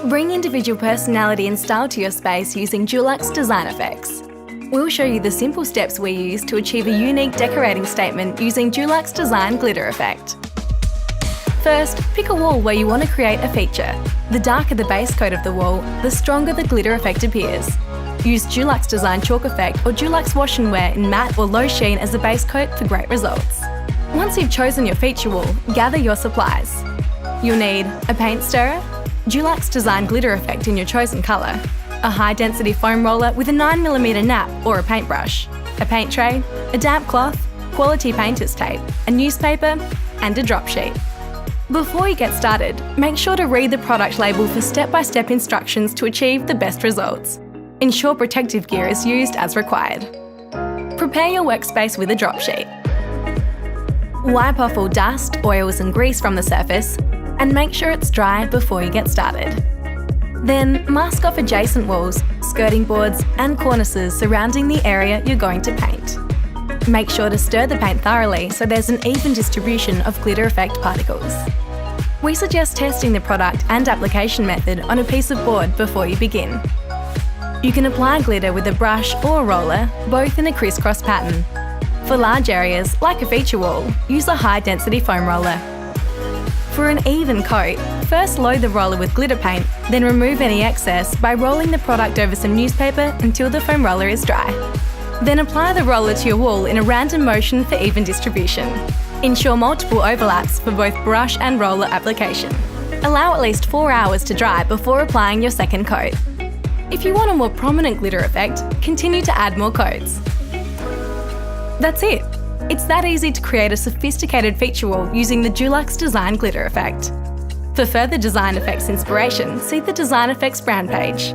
Bring individual personality and style to your space using Dulux Design Effects. We'll show you the simple steps we use to achieve a unique decorating statement using Dulux Design Glitter Effect. First, pick a wall where you want to create a feature. The darker the base coat of the wall, the stronger the glitter effect appears. Use Dulux Design Chalk Effect or Dulux Wash and Wear in matte or low sheen as a base coat for great results. Once you've chosen your feature wall, gather your supplies. You'll need a paint stirrer, Dulux Design Glitter Effect in your chosen colour, a high-density foam roller with a 9mm nap or a paintbrush, a paint tray, a damp cloth, quality painter's tape, a newspaper, and a drop sheet. Before you get started, make sure to read the product label for step-by-step instructions to achieve the best results. Ensure protective gear is used as required. Prepare your workspace with a drop sheet. Wipe off all dust, oils and grease from the surface and make sure it's dry before you get started. Then mask off adjacent walls, skirting boards and cornices surrounding the area you're going to paint. Make sure to stir the paint thoroughly so there's an even distribution of glitter effect particles. We suggest testing the product and application method on a piece of board before you begin. You can apply glitter with a brush or a roller, both in a crisscross pattern. For large areas, like a feature wall, use a high-density foam roller. For an even coat, first load the roller with glitter paint, then remove any excess by rolling the product over some newspaper until the foam roller is dry. Then apply the roller to your wall in a random motion for even distribution. Ensure multiple overlaps for both brush and roller application. Allow at least 4 hours to dry before applying your second coat. If you want a more prominent glitter effect, continue to add more coats. That's it! It's that easy to create a sophisticated feature wall using the Dulux Design Glitter Effect. For further design effects inspiration, see the Design Effects brand page.